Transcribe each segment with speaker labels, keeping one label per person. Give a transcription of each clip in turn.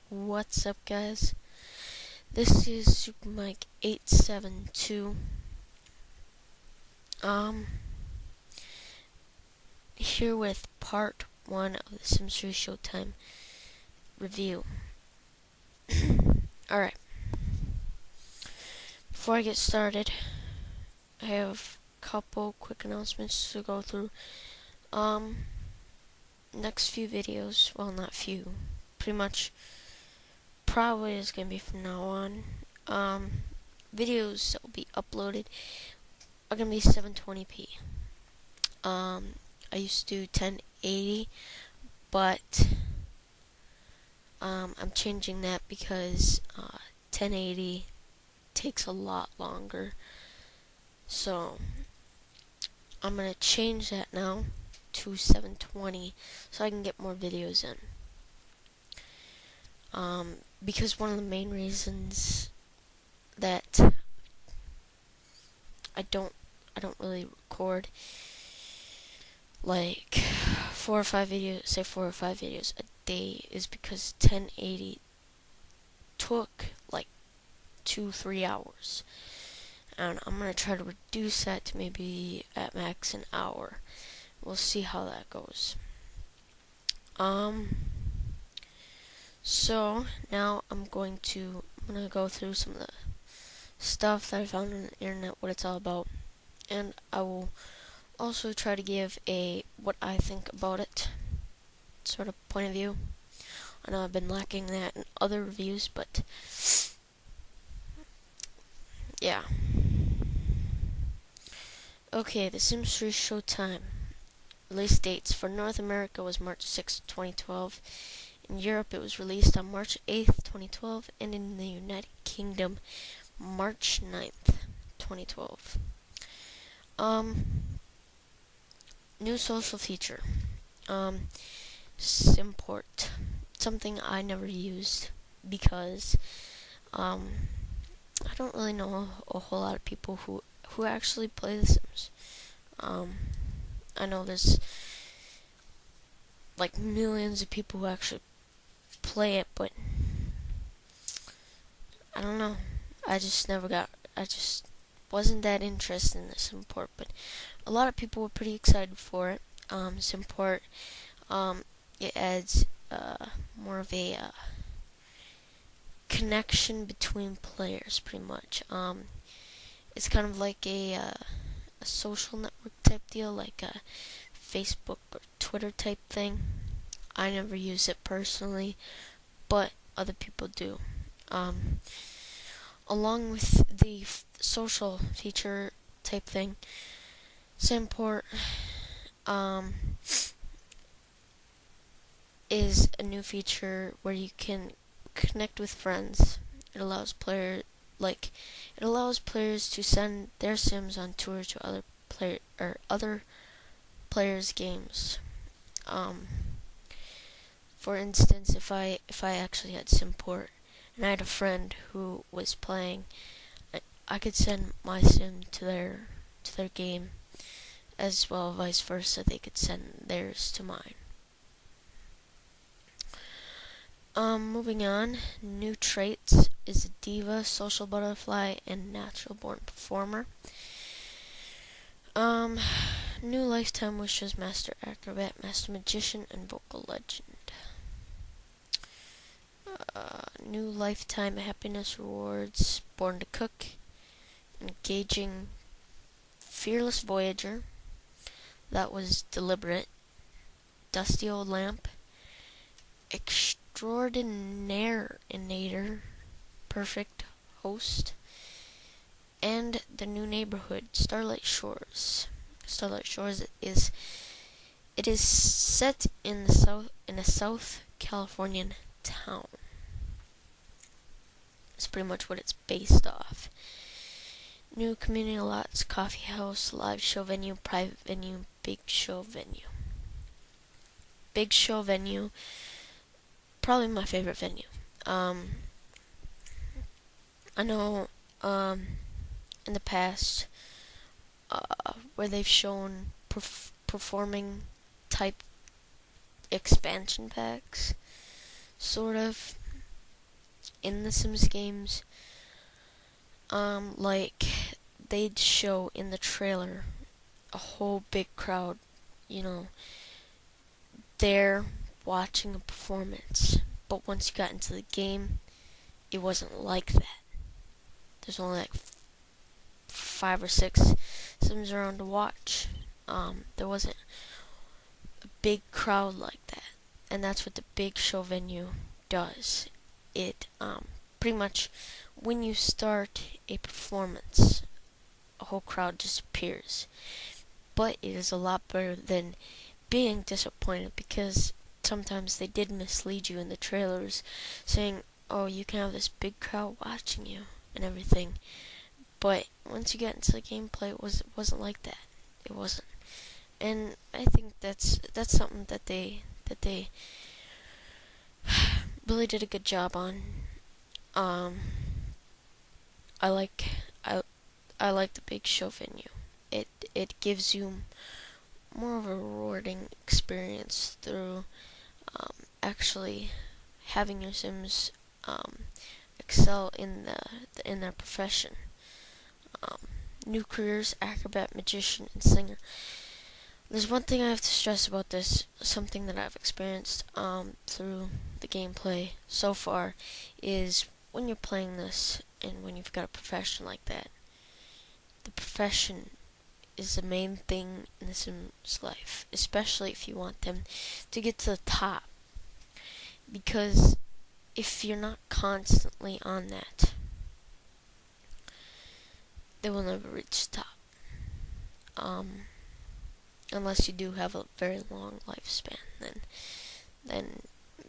Speaker 1: What's up, guys? This is Super Mike 872. Here with part 1 of the Sims 3 Showtime review. Alright. Before I get started, I have a couple quick announcements to go through. Next few videos, well, not few, pretty much probably is going to be from now on. Videos that will be uploaded are going to be 720p. I used to do 1080, but I'm changing that because 1080 takes a lot longer. So I'm going to change that now to 720 so I can get more videos in. Because one of the main reasons that I don't really record like 4 or 5 videos a day is because 1080 took like 2-3 hours, and I'm gonna try to reduce that to maybe at max an hour. We'll see how that goes. So now I'm gonna go through some of the stuff that I found on the internet, what it's all about, and I will also try to give a what I think about it sort of point of view. I know I've been lacking that in other reviews, but yeah. Okay, The Sims 3 Showtime. Release dates for North America was March 6, 2012. In Europe, it was released on March 8th, 2012, and in the United Kingdom, March 9th, 2012. New social feature. Simport. Something I never used because I don't really know a whole lot of people who actually play The Sims. I know there's like millions of people who actually play it, but I don't know. I just wasn't that interested in this import, but a lot of people were pretty excited for it. Simport, it adds more of a connection between players, pretty much. It's kind of like a social network type deal, like a Facebook or Twitter type thing. I never use it personally, but other people do. Along with the social feature type thing, Simport is a new feature where you can connect with friends. It allows players to send their Sims on tour to other players' games. For instance, if I actually had Simport and I had a friend who was playing, I could send my Sim to their game, as well vice versa. They could send theirs to mine. Moving on, new traits is a diva, social butterfly, and natural born performer. New lifetime wishes, master acrobat, master magician, and vocal legend. New lifetime happiness rewards, born to cook, engaging, fearless voyager, that was deliberate, dusty old lamp, extraordinaire, perfect host, and the new neighborhood, Starlight Shores. Starlight Shores is set in a South Californian town. It's pretty much what it's based off. New community lots, coffee house, live show venue, private venue, big show venue. Big show venue, probably my favorite venue. I know in the past where they've shown performing type expansion packs, sort of. in the Sims games. Like they'd show in the trailer a whole big crowd, you know, there watching a performance. But once you got into the game, it wasn't like that. There's only like 5 or 6 Sims around to watch. There wasn't a big crowd like that, and that's what the big show venue does. It pretty much, when you start a performance, a whole crowd just appears. But it is a lot better than being disappointed, because sometimes they did mislead you in the trailers, saying, oh, you can have this big crowd watching you and everything. But once you get into the gameplay, it wasn't like that. It wasn't. And I think that's something that they really did a good job on. I like the big show venue. It gives you more of a rewarding experience through actually having your Sims excel in their profession. New careers: acrobat, magician, and singer. There's one thing I have to stress about this, something that I've experienced through the gameplay so far, is when you're playing this and when you've got a profession like that, the profession is the main thing in the Sims life, especially if you want them to get to the top. Because if you're not constantly on that, they will never reach the top. Unless you do have a very long lifespan, then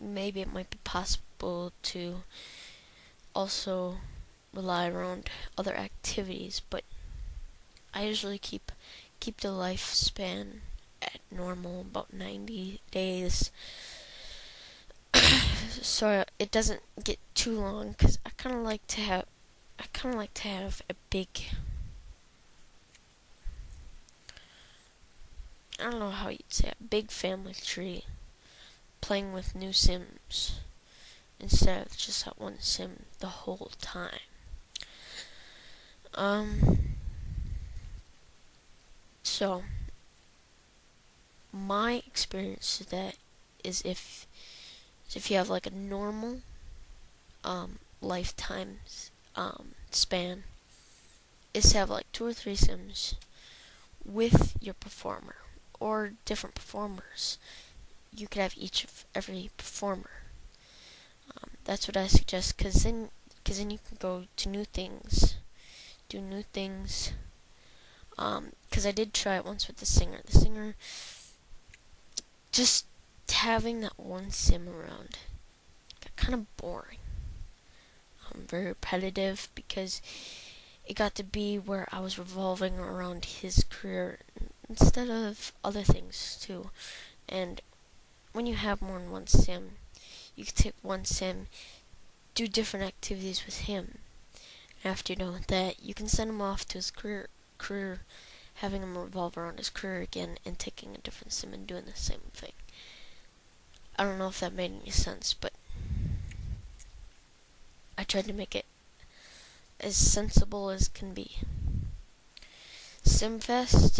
Speaker 1: maybe it might be possible to also rely around other activities. But I usually keep the lifespan at normal, about 90 days, so it doesn't get too long. Because I kind of like to have a big, I don't know how you'd say it, big family tree, playing with new Sims instead of just that one Sim the whole time. So my experience with that is if you have like a normal lifetime span, is to have like 2 or 3 Sims with your performer, or different performers. You could have each of every performer. That's what I suggest, because then you can go to new things, do new things. Because I did try it once with the singer. The singer, just having that one Sim around got kind of boring. Very repetitive, because it got to be where I was revolving around his career instead of other things too. And when you have more than one Sim, you can take one Sim, do different activities with him. After you're done with that, you can send him off to his career, having him revolve around his career again, and taking a different Sim and doing the same thing. I don't know if that made any sense, but I tried to make it as sensible as can be. SimFest,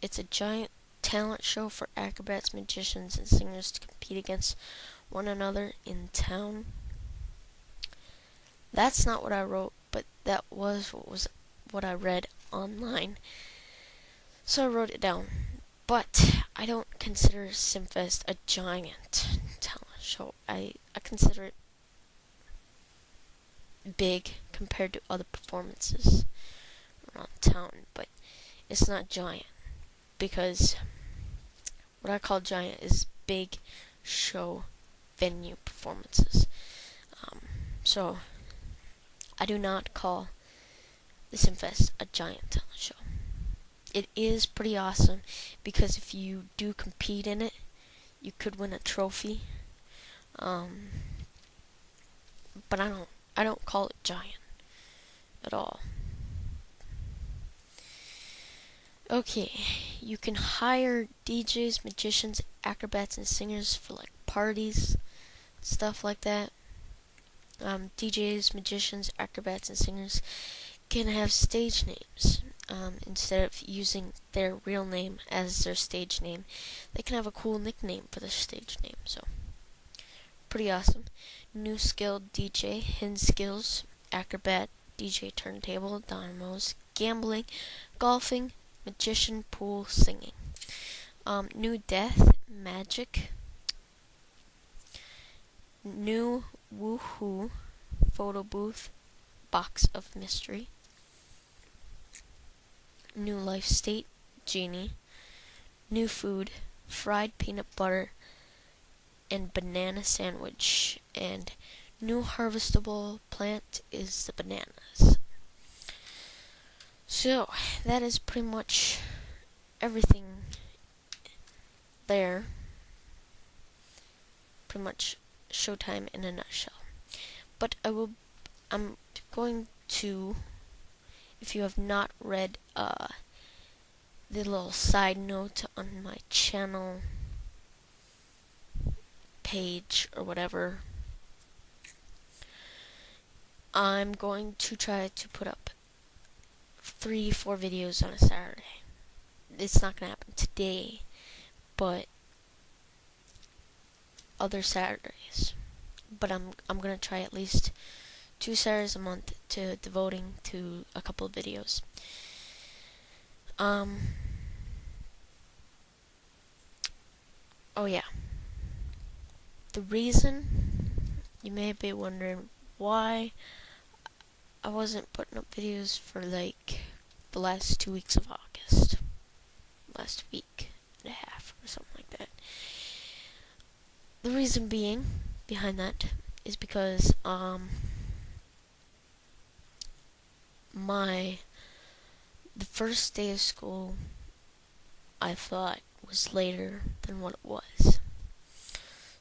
Speaker 1: it's a giant talent show for acrobats, magicians, and singers to compete against one another in town. That's not what I wrote, but that was what I read online, so I wrote it down. But I don't consider SimFest a giant talent show. I consider it big compared to other performances around town, but it's not giant, because what I call giant is big show venue performances. So I do not call the SimFest a giant talent show. It is pretty awesome, because if you do compete in it, you could win a trophy. But I don't call it giant at all. Okay, you can hire DJs, magicians, acrobats, and singers for like parties. stuff like that. DJs, magicians, acrobats, and singers can have stage names. Instead of using their real name as their stage name, they can have a cool nickname for their stage name. So, pretty awesome. New skill DJ, hidden skills, acrobat, DJ turntable, dynamos, gambling, golfing, magician, pool, singing. New death, magic. New woohoo, photo booth, box of mystery. New life state, genie. New food, fried peanut butter and banana sandwich. And new harvestable plant is the bananas. So, that is pretty much everything there. Pretty much Showtime in a nutshell. But I'm going to, if you have not read the little side note on my channel page or whatever, I'm going to try to put up 3-4 videos on a Saturday. It's not gonna happen today, but other Saturdays. But I'm gonna try at least 2 Saturdays a month to devoting to a couple of videos. Oh yeah. The reason, you may be wondering why I wasn't putting up videos for like the last 2 weeks of August. Last week and a half or something like that. The reason being behind that is because the first day of school I thought was later than what it was.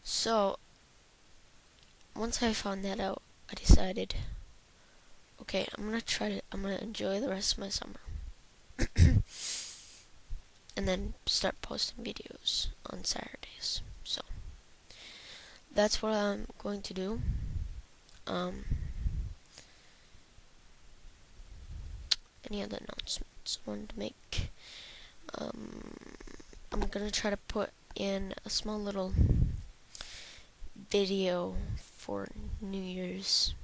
Speaker 1: So once I found that out, I decided, okay, I'm gonna enjoy the rest of my summer. And then start posting videos on Saturdays. So that's what I'm going to do. Any other announcements I wanted to make? I'm gonna try to put in a small little video for New Year's.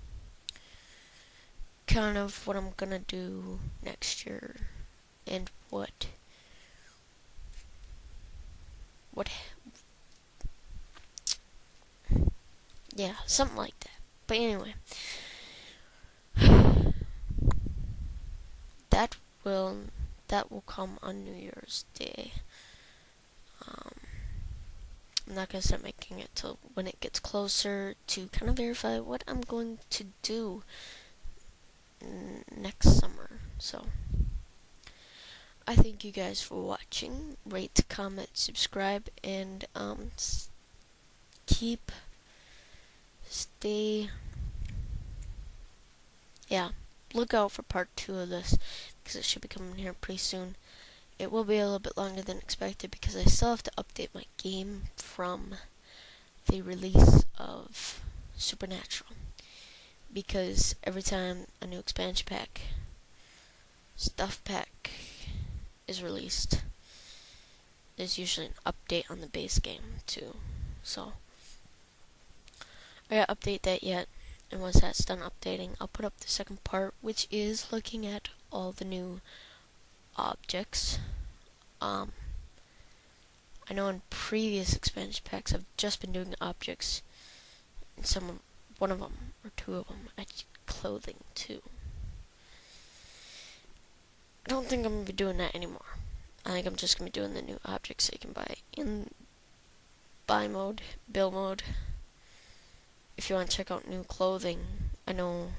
Speaker 1: Kind of what I'm gonna do next year and what yeah, something like that. But anyway, that will come on New Year's Day. I'm not gonna start making it till when it gets closer to kind of verify what I'm going to do next summer. So I thank you guys for watching. Rate, comment, subscribe, and look out for part 2 of this, because it should be coming here pretty soon. It will be a little bit longer than expected because I still have to update my game from the release of Supernatural, because every time a new expansion pack, stuff pack is released, there's usually an update on the base game too. So I gotta update that yet, and once that's done updating, I'll put up the second part, which is looking at all the new objects. I know in previous expansion packs I've just been doing objects, and one of them or 2 of them I did clothing too. I don't think I'm gonna be doing that anymore. I think I'm just gonna be doing the new objects that you can buy in buy mode, bill mode. If you want to check out new clothing, I know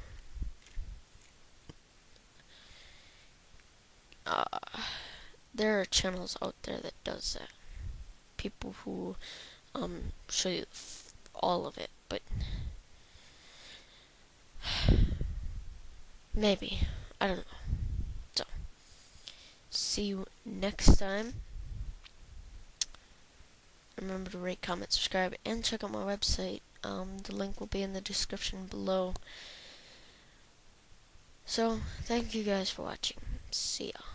Speaker 1: there are channels out there that does that. People who show you all of it, but maybe, I don't know. So see you next time. Remember to rate, comment, subscribe, and check out my website The link will be in the description below. So, thank you guys for watching. See ya.